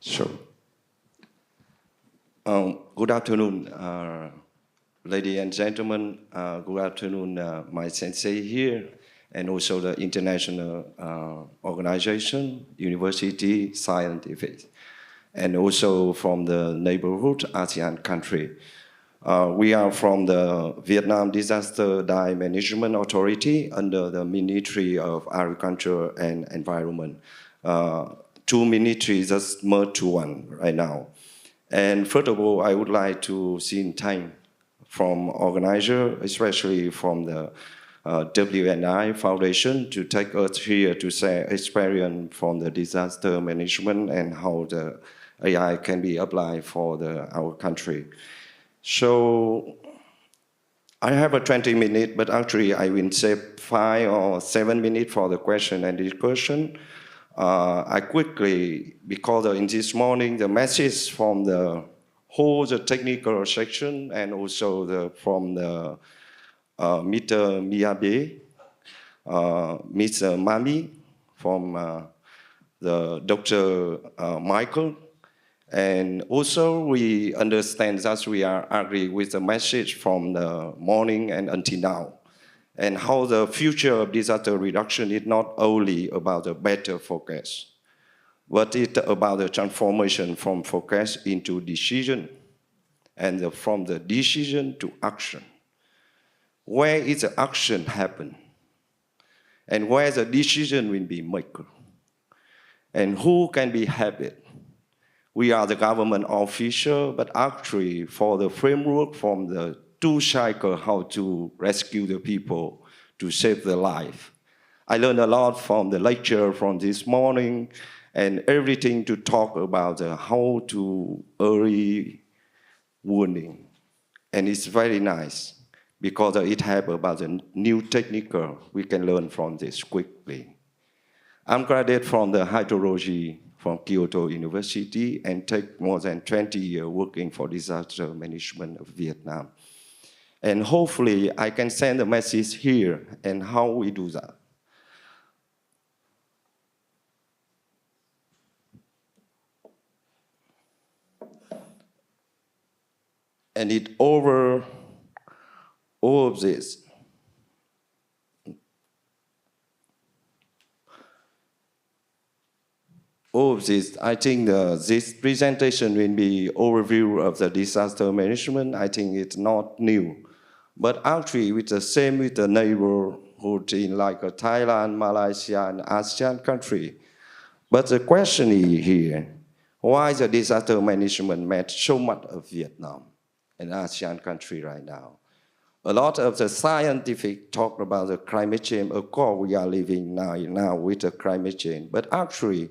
Sure. Good afternoon, ladies and gentlemen. Good afternoon, my sensei here, and also the international organization, university, scientific, and also from the neighborhood ASEAN country. We are from the Vietnam Disaster Management Authority under the Ministry of Agriculture and Environment. Two ministries just merged to one right now. And first of all, I would like to thank from organizer, especially from the WNI Foundation, to take us here to share experience from the disaster management and how the AI can be applied for our country. So I have a 20 minutes, but actually I will save 5 or 7 minutes for the question and discussion. I quickly, because in this morning, the message from the whole the technical section and also from the Mr. Miyabe, Mr. Mami, from the Dr. Michael, and also we understand that we are agree with the message from the morning and until now. And how the future of disaster reduction is not only about a better forecast, but it's about the transformation from forecast into decision, and from the decision to action. Where is the action happen? And where the decision will be made? And who can be helped? We are the government official, but actually for the framework from the 2 cycle how to rescue the people, to save their life. I learned a lot from the lecture from this morning and everything to talk about how to early warning. And it's very nice because it have about the new technical we can learn from this quickly. I'm graduate from the hydrology from Kyoto University and take more than 20 years working for disaster management of Vietnam. And hopefully I can send a message here and how we do that. And it over all of this. All of this, I think this presentation will be overview of the disaster management. I think it's not new. But actually, with the same with the neighborhood in like Thailand, Malaysia, and ASEAN country. But the question is here, why the disaster management met so much of Vietnam and ASEAN country right now? A lot of the scientific talk about the climate change. Of course, we are living now with the climate change. But actually,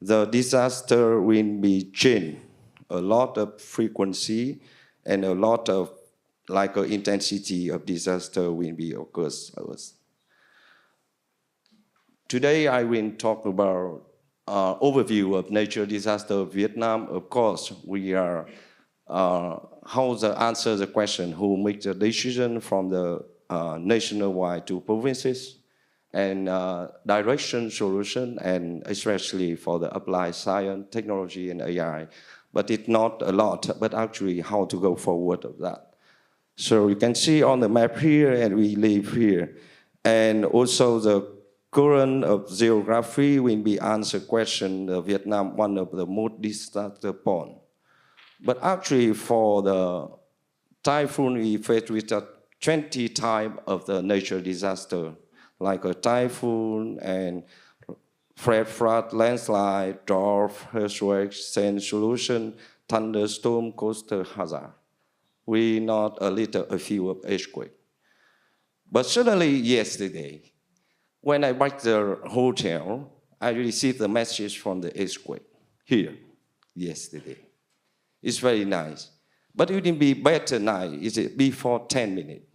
the disaster will be changed. A lot of frequency and a lot of like intensity of disaster will be occurs. Today I will talk about overview of natural disaster of Vietnam. Of course, we are how to answer the question who make the decision from the nationwide to provinces and direction solution, and especially for the applied science, technology, and AI. But it's not a lot, but actually how to go forward of that. So you can see on the map here, and we live here. And also the current of geography will be answer question, Vietnam, one of the most disaster prone. But actually for the typhoon, we face with 20 type of the natural disaster, like a typhoon and flood, landslide, drought, earthquake, sand solution, thunderstorm, coastal hazard. We not a few of earthquake. But suddenly yesterday, when I back the hotel, I received a message from the earthquake here yesterday. It's very nice. But it will be better now, is it before 10 minutes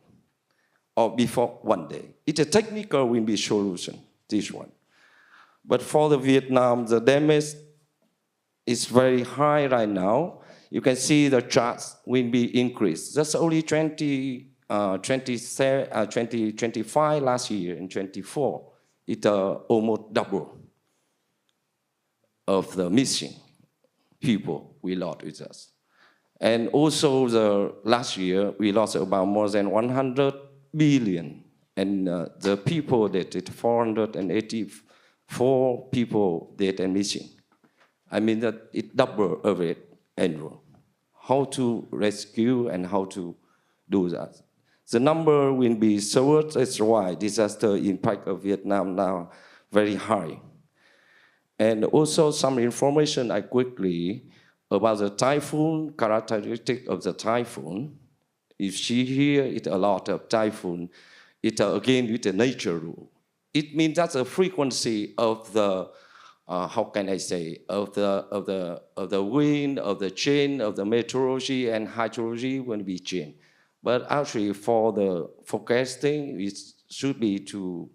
or before 1 day. It's a technical will be solution, this one. But for the Vietnam, the damage is very high right now. You can see the charts will be increased. That's only 2025 last year and 24. It's almost double of the missing. people we lost with us. And also last year, we lost about more than 100 billion. And the people that did 484 people dead and missing. I mean that it doubled every annual. How to rescue and how to do that. The number will be so that's why disaster impact of Vietnam now very high. And also some information I quickly about the typhoon, characteristic of the typhoon. You see here, it's a lot of typhoon. It again with the nature rule. It means that the frequency of the how can I say of the wind, of the chain, of the meteorology and hydrology will be changed. But actually, for the forecasting, it should be to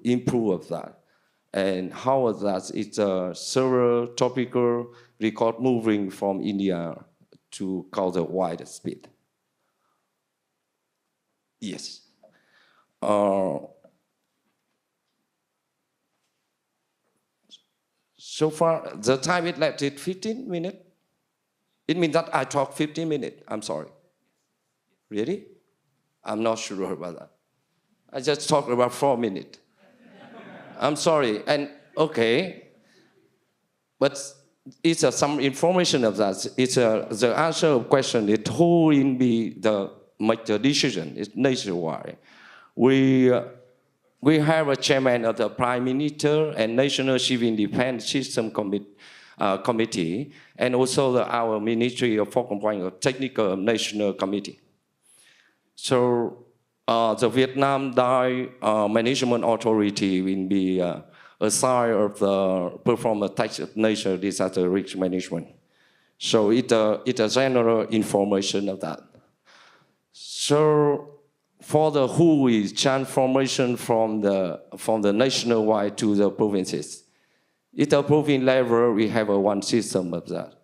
improve that. And how is that? It's a several topical record moving from India to call the wide speed. Yes. So far, the time it left is 15 minutes. It means that I talk 15 minutes. I'm sorry. Really? I'm not sure about that. I just talked about 4 minutes. I'm sorry. And okay, but it's some information of that. It's the answer of question. It who will be make the decision. It's nationwide. We have a chairman of the Prime Minister and National Civil Defense System Committee, and also our Ministry of Focal Point of Technical National Committee. So the Vietnam Dye Management Authority will be assigned of the perform a tax nature disaster risk management. So it's a general information of that. So for the who is transformation from the nationwide to the provinces. At the province level, we have one system of that.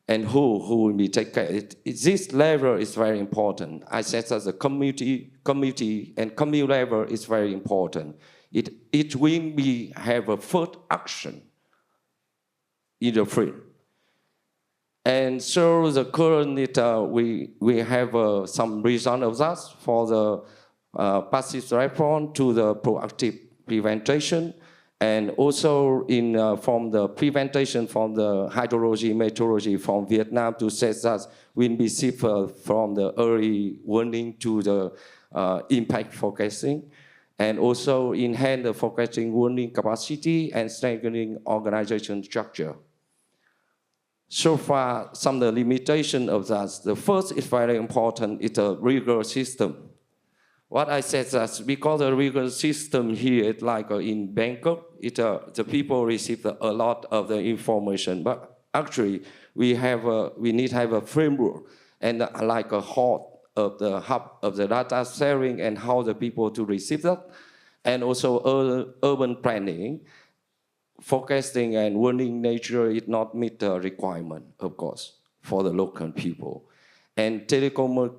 And who will be take care. This level is very important. I said that the community and community level is very important. It will be have a first action in the field. And so the current we have some result of that for the passive response to the proactive prevention, and also from the prevention from the hydrology, meteorology from Vietnam to set that will be shifted from the early warning to the impact forecasting, and also enhance the forecasting warning capacity and strengthening organization structure. So far, some of the limitations of that. The first is very important, it's a rigorous system. What I said is because the rigorous system here, it's like in Bangkok, the people receive a lot of the information, but actually we need to have a framework and like a hub of the data sharing and how the people to receive that, and also urban planning. Forecasting and warning nature is not meet the requirement, of course, for the local people. And telecom,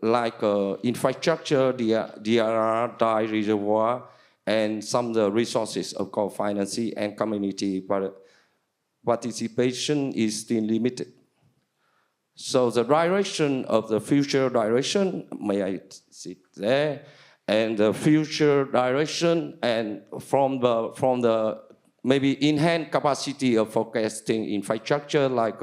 like infrastructure, DRR, dye reservoir, and some of the resources, of course, financing and community participation is still limited. So the direction of the future direction, may I sit there? And the future direction, and from the maybe enhanced capacity of forecasting infrastructure, like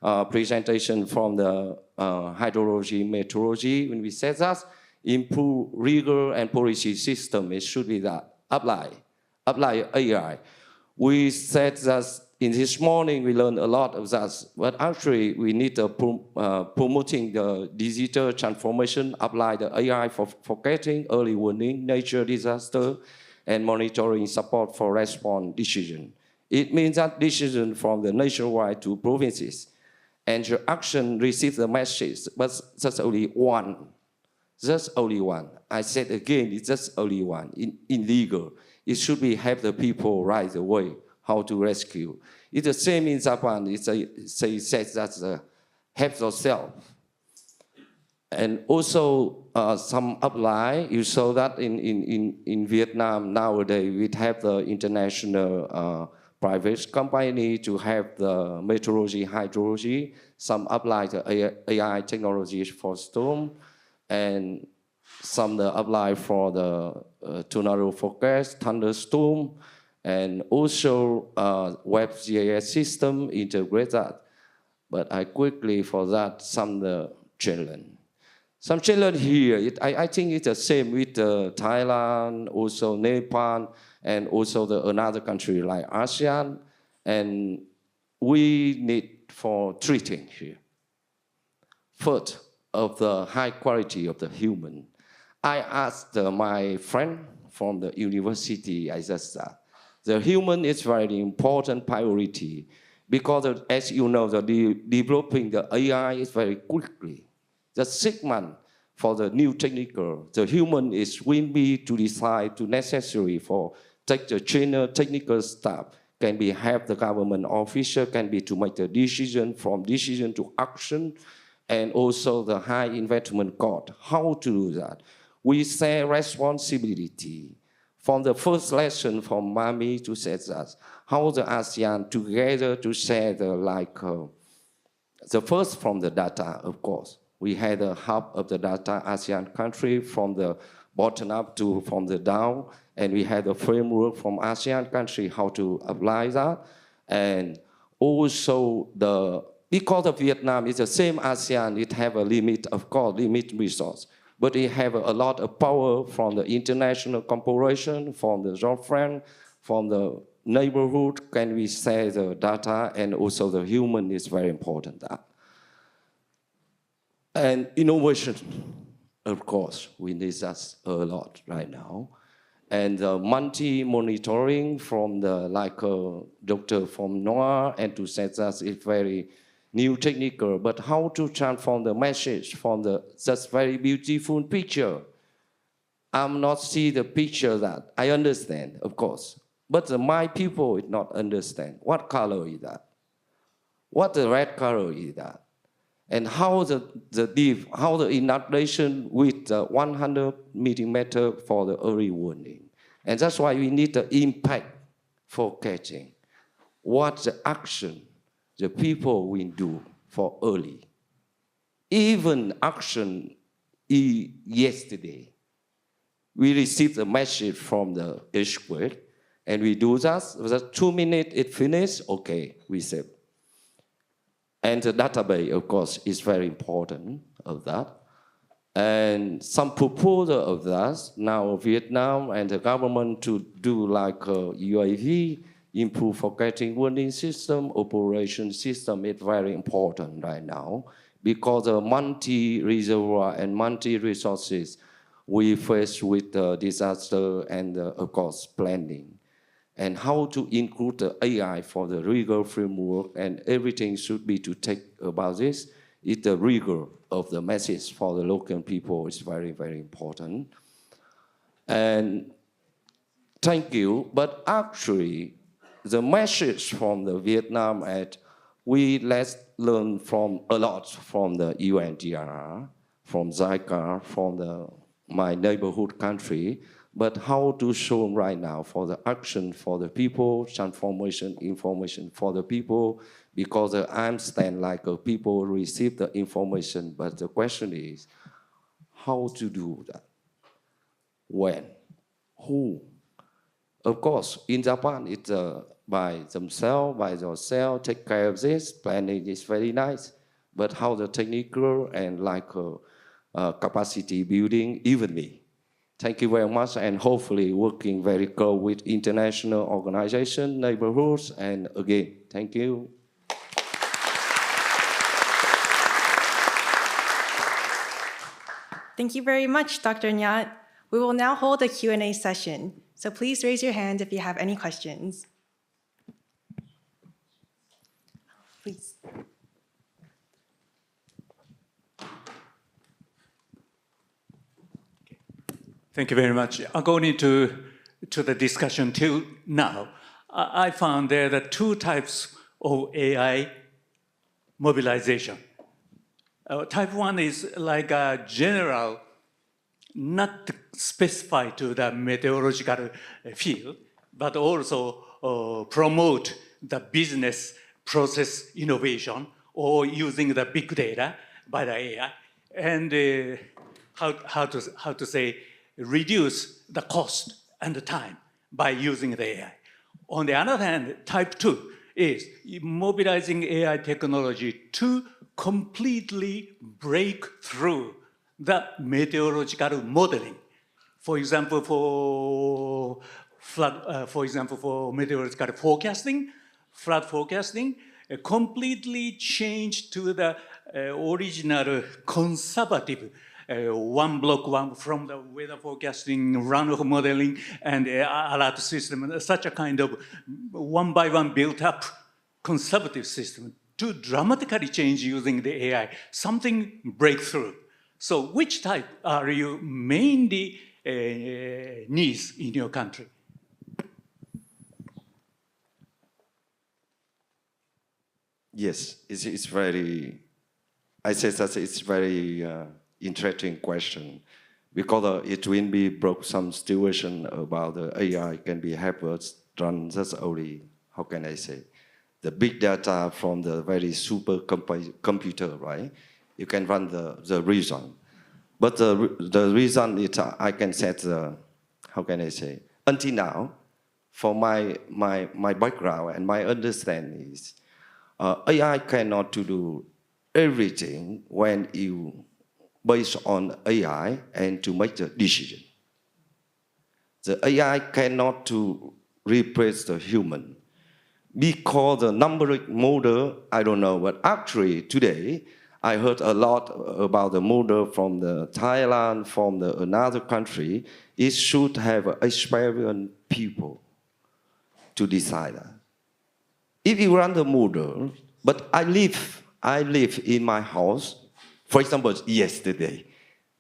a presentation from the hydrology, meteorology, when we say that, improve rigor and policy system, it should be that, apply AI. We said that in this morning, we learned a lot of that, but actually we need to promoting the digital transformation, apply the AI for forecasting, early warning, nature disaster, and monitoring support for response decision. It means that decision from the nationwide to provinces, and your action receives the message, but that's only one. Just only one. I said again, it's just only one. In legal, it should be have the people right away how to rescue. It's the same in Japan. It says that help yourself. And also some apply. You saw that in Vietnam nowadays we have the international private company to have the meteorology, hydrology. Some apply the AI technologies for storm, and some apply for the tornado forecast, thunderstorm, and also WebGIS system integrate that. But I quickly for that some challenge. Some challenge here, I think it's the same with Thailand, also Nepal, and also another country like ASEAN. And we need for 3 things here. First, of the high quality of the human. I asked my friend from the university, I just said, the human is very important priority because as you know, developing the AI is very quickly. The 6 months for the new technical, the human will be to decide to necessary for take the trainer technical staff, can be have the government officer, can be to make the decision from decision to action, and also the high investment cost. How to do that? We share responsibility. From the first lesson from Mami to say that, how the ASEAN together to share the first from the data, of course. We had a hub of the data ASEAN country from the bottom up to from the down, and we had a framework from ASEAN country how to apply that. And also because of Vietnam, it's the same ASEAN, it have a limit, of course, limit resource. But it have a lot of power from the international cooperation, from the job friend, from the neighborhood, can we say the data, and also the human is very important. And innovation, of course, we need that a lot right now. And multi-monitoring from the, doctor from NOAA, and to say that it's very new technical, but how to transform the message from just very beautiful picture. I'm not see the picture that I understand, of course, but my people would not understand. What color is that? What the red color is that? And how the inundation with 100 millimeter for the early warning. And that's why we need the impact forecasting. What the action the people will do for early. Even action yesterday, we received a message from the earthquake, and we do that. Within 2 minutes, it finished. Okay, we save. And the database, of course, is very important of that. And some proposal of that, now Vietnam and the government to do like UAV, improve forecasting warning system, operation system is very important right now because the multi-reservoir and multi-resources we face with disaster and, of course, planning. And how to include the AI for the rigor framework, and everything should be to take about this. It's the rigor of the message for the local people is very, very important. And thank you, but actually, the message from the Vietnam let's learn from a lot from the UNDRR, from ZICA, from my neighborhood country, but how to show right now for the action for the people, transformation, information for the people, because I understand like people receive the information, but the question is how to do that, when, who. Of course, in Japan, it's by themselves, by yourself, take care of this, planning is very nice, but how the technical and capacity building evenly. Thank you very much, and hopefully working very close with international organizations, neighborhoods, and again, thank you. Thank you very much, Dr. Nhat. We will now hold a Q&A session, so please raise your hand if you have any questions. Please. Thank you very much. According to the discussion till now, I found there are 2 types of AI mobilization. Type 1 is like a general, not specified to the meteorological field, but also promote the business process innovation or using the big data by the AI, and how to say reduce the cost and the time by using the AI. On the other hand, type 2 is mobilizing AI technology to completely break through the meteorological modeling. For example, for meteorological forecasting, flood forecasting, completely changed to the original conservative one block one from the weather forecasting, runoff modeling, and alert system, such a kind of one by one built up conservative system to dramatically change using the AI, something breakthrough. So which type are you mainly needs in your country? Yes, it's very, I say that it's very interesting question because it will be broke some situation about the AI can be help us run just only, how can I say, the big data from the very super computer, right? You can run the reason. But the reason is I can set the, how can I say, until now, for my background and my understanding is AI cannot to do everything when you based on AI and to make the decision. The AI cannot to replace the human because the numeric model, I don't know, but actually today I heard a lot about the model from the Thailand, from the another country. It should have experienced people to decide that. If you run the model, but I live in my house. For example, yesterday,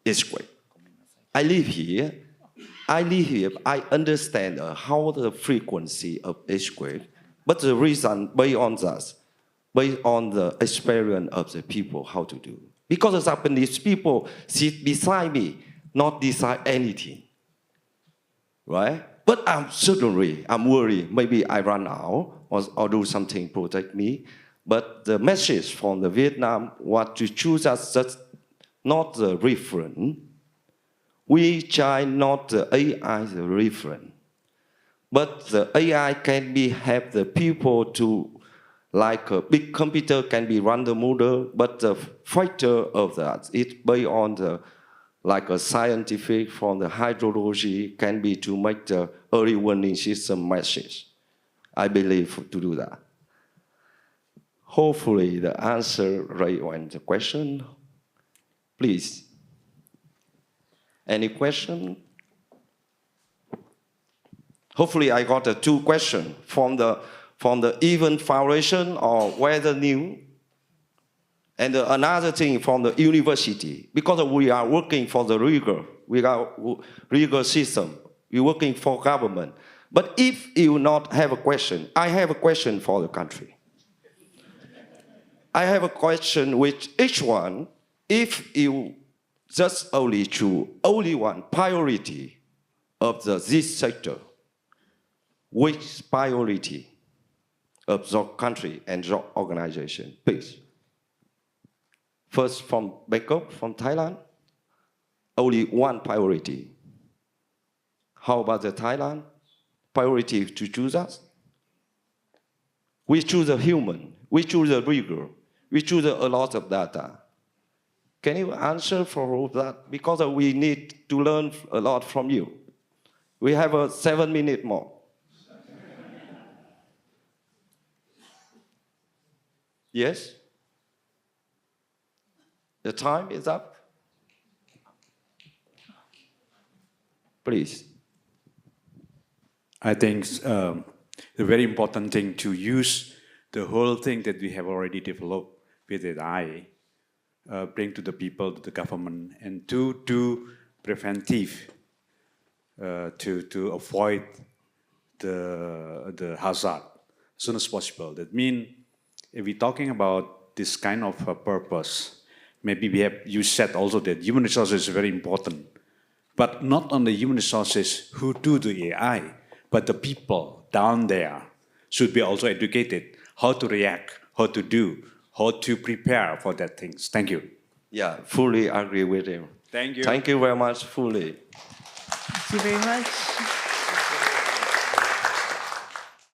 it's great. I live here. I understand how the frequency of earthquake, but the reason based on that, based on the experience of the people, how to do. Because the Japanese people sit beside me, not decide anything, right? But I'm worried. Maybe I run out or do something to protect me. But the message from the Vietnam was to choose us just not the reference. We try not the AI the reference. But the AI can be help the people to, like a big computer can be run the model, but the factor of that, it's based on the, like a scientific from the hydrology can be to make the early warning system message. I believe to do that. Hopefully the answer right on the question. Please. Any question? Hopefully I got the two questions from the event foundation or weather news. And another thing from the university, because we are working for the rigor system, we're working for government. But if you not have a question, I have a question for the country. I have a question with each one. If you just only choose only one priority of this sector, which priority of your country and your organization, please? First from Bangkok, from Thailand, only one priority. How about the Thailand? Priority to choose us? We choose a human, we choose a rigor, we choose a lot of data. Can you answer for all that? Because we need to learn a lot from you. We have 7 minutes more. Yes? The time is up. Please. I think the very important thing to use the whole thing that we have already developed with AI, bring to the people, to the government, and to do preventive to avoid the hazard as soon as possible. That means if we're talking about this kind of purpose, maybe you said also that human resources is very important, but not only human resources who do the AI, but the people down there should be also educated how to react, how to do, how to prepare for that things. Thank you. Yeah, fully agree with him. Thank you. Thank you very much, fully. Thank you very much.